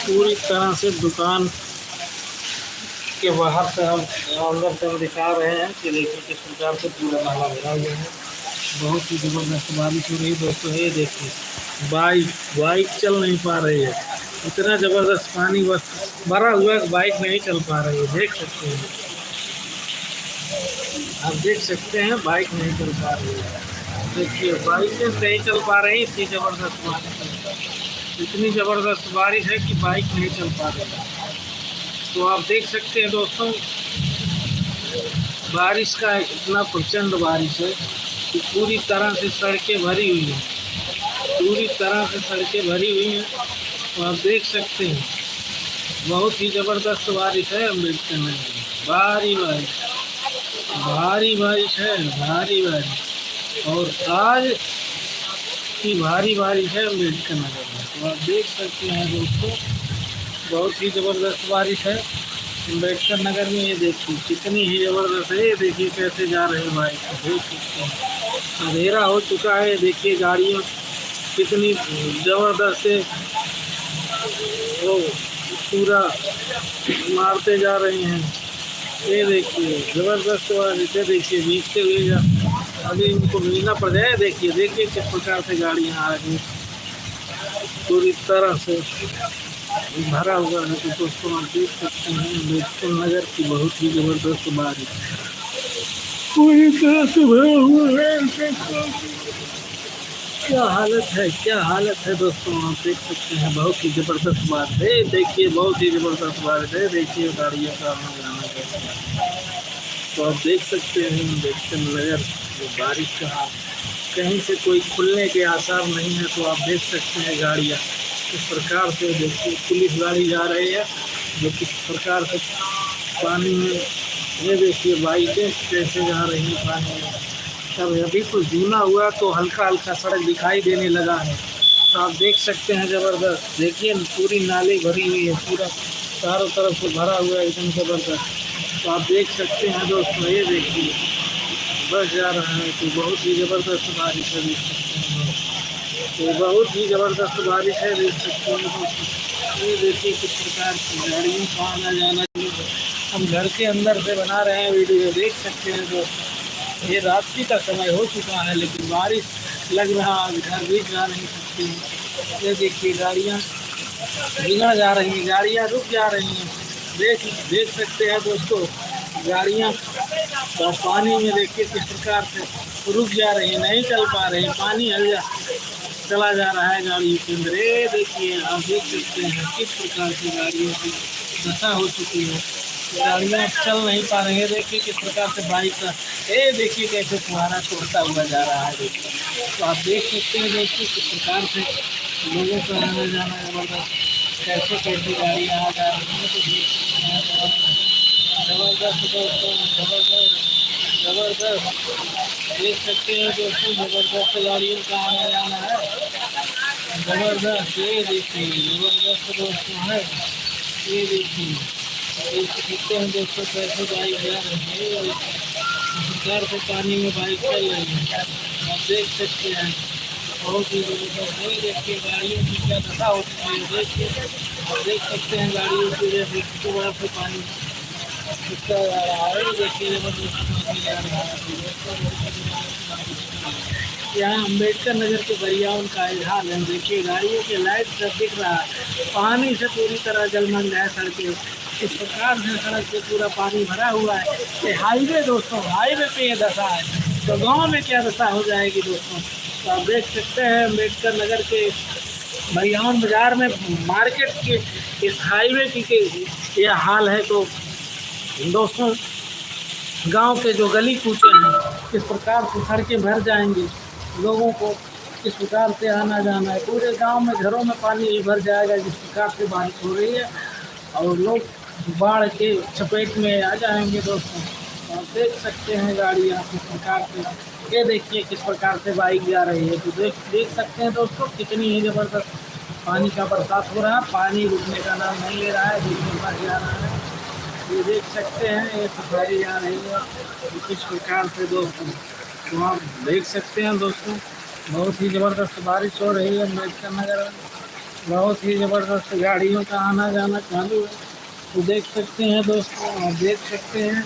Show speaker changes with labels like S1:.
S1: पूरी तरह से दुकान के बाहर से हम अंदर से हम दिखा रहे हैं कि देखिए किस प्रकार से पूरा नाला भरा हुआ है। बहुत ही ज़बरदस्त बारिश हो रही है दोस्तों। ये देखिए बाइक बाइक चल नहीं पा रही है, इतना ज़बरदस्त पानी बस भरा हुआ है, बाइक नहीं चल पा रही है। देख सकते हैं, आप देख सकते हैं बाइक नहीं चल पा रही है। देखिए बाइकें नहीं चल पा रही, इतनी ज़बरदस्त बारिश है, इतनी ज़बरदस्त बारिश है कि बाइक नहीं चल पा रही है। तो आप देख सकते हैं दोस्तों, बारिश का इतना प्रचंड बारिश है कि पूरी तरह से सड़कें भरी हुई हैं, पूरी तरह से सड़कें भरी हुई हैं। तो आप देख सकते हैं बहुत ही ज़बरदस्त बारिश है अम्बेडकर नगर में। भारी बारिश, भारी बारिश है, भारी बारिश, और आज की भारी बारिश है अम्बेडकर नगर में। तो आप देख सकते हैं दोस्तों, बहुत ही ज़बरदस्त बारिश है अम्बेडकर नगर में। ये देखिए कितनी ही ज़बरदस्त है। ये देखिए कैसे जा रहे हैं बाइक, देख सकते हैं अंधेरा हो चुका है। देखिए गाड़ियाँ कितनी ज़बरदस्त है, वो पूरा मारते जा रहे हैं। ये देखिए ज़बरदस्त बारिश है। देखिए भीगते हुए जा, अभी उनको भीगना पड़ जाए। देखिए देखिए किस प्रकार से गाड़ियाँ आ रही हैं, पूरी तरह से भरा हुआ है। तो दोस्तों आप देख सकते हैं अम्बेडकर नगर की बहुत ही ज़बरदस्त बारिश पूरी तरह से भरा हुआ है। क्या हालत है, क्या हालत है दोस्तों, आप देख सकते हैं बहुत ही ज़बरदस्त बारिश है। देखिए बहुत ही ज़बरदस्त बारिश है। देखिए गाड़ियों का आना जाना कैसा है। तो आप देख सकते हैं अम्बेडकर नगर जो बारिश का कहीं से कोई खुलने के आसार नहीं है। तो आप देख सकते हैं गाड़ियाँ किस प्रकार से, देखिए पुलिस गाड़ी जा रही है जो किस प्रकार से पानी में। ये देखिए बाइकें कैसे जा रही हैं पानी में। तब अभी तो जूना हुआ तो हल्का हल्का सड़क दिखाई देने लगा है। तो आप देख सकते हैं ज़बरदस्त, देखिए पूरी नाली भरी हुई है, पूरा चारों तरफ से भरा हुआ है एकदम ज़बरदस्त। तो आप देख सकते हैं दोस्तों, ये देखिए बस जा रहा है। तो बहुत ही ज़बरदस्त बारिश है, देख सकते हैं। तो बहुत ही ज़बरदस्त बारिश है, देख सकते हैं दोस्तों। ये देखिए किस प्रकार की गाड़ियों का आना जाना। हम घर के अंदर से बना रहे हैं वीडियो, देख सकते हैं दोस्तों। ये रात्रि का समय हो चुका है लेकिन बारिश लग रहा है, घर भी जा नहीं सकती। ये देखिए गाड़ियाँ बिगड़ जा रही हैं, गाड़ियाँ रुक जा रही हैं। देख सकते हैं दोस्तों, गाड़ियाँ तो पानी में देखिए किस प्रकार से रुक जा रही है, नहीं चल पा रहे हैं। पानी चला जा रहा है गाड़ियों के अंदर। ये देखिए आप देख सकते हैं किस प्रकार से गाड़ियों की दशा हो चुकी है, गाड़ियाँ चल नहीं पा रही है। देखिए किस प्रकार से बाइक का, ये देखिए कैसे फुहारा छोड़ता हुआ जा रहा है। देखिए तो आप देख सकते हैं दोस्तों किस प्रकार से लोगों का आना जाना ज़बरदस्त, कैसे कैसे गाड़ियाँ आ जा रही हैं। तो देख सकते हैं ज़बरदस्त दोस्तों, ज़बरदस्त ज़बरदस्त देख सकते हैं दोस्तों, ज़बरदस्त गाड़ियों का आना जाना है, ज़बरदस्त। ये देखिए ज़बरदस्त दोस्तों है, ये देखिए देख सकते हैं दोस्तों कैसे बाइक जा रही है। प्रकार से पानी में बाइक चल रही है, आप देख सकते हैं बहुत ही ज़बरदस्त है। देखिए गाड़ियों की क्या दशा हो चुकी है। देखिए आप देख सकते हैं गाड़ियों की जैसे कितनी बार से पानी कितना जा रहा है। देखिए ज़बरदस्त पानी जा रहा है। यहाँ अम्बेडकर नगर के बरियावन का हाल है। देखिए गाड़ियों के लाइट सब दिख रहा है, पानी से पूरी तरह जलमग्न है सड़कें। इस प्रकार से सड़क पे पूरा पानी भरा हुआ है। ये हाईवे दोस्तों, हाईवे पे ये दशा है तो गांव में क्या दशा हो जाएगी दोस्तों। तो आप देख सकते हैं अम्बेडकर नगर के बरियावन बाज़ार में मार्केट के इस हाईवे की ये हाल है। तो दोस्तों गांव के जो गली कूचे हैं किस प्रकार से सड़कें भर जाएंगी, लोगों को किस प्रकार से आना जाना है। पूरे गांव में घरों में पानी ही भर जाएगा जिस प्रकार से बारिश हो रही है, और लोग बाढ़ के चपेट में आ जाएंगे दोस्तों। तो आप देख सकते हैं गाड़ियाँ किस प्रकार से, ये देखिए किस प्रकार से बाइक जा रही है। तो देख सकते हैं दोस्तों कितनी ही ज़बरदस्त पानी का बरसात हो रहा है, पानी रुकने का नाम नहीं ले रहा है, जिसमें भर जा रहा है। ये देख सकते हैं ये सफारी जा रही है किस प्रकार से दोस्तों। तो आप देख सकते हैं दोस्तों बहुत ही ज़बरदस्त बारिश हो रही है अम्बेडकर नगर में। बहुत ही ज़बरदस्त गाड़ियों का आना जाना चालू है। तो देख सकते हैं दोस्तों, आप देख सकते हैं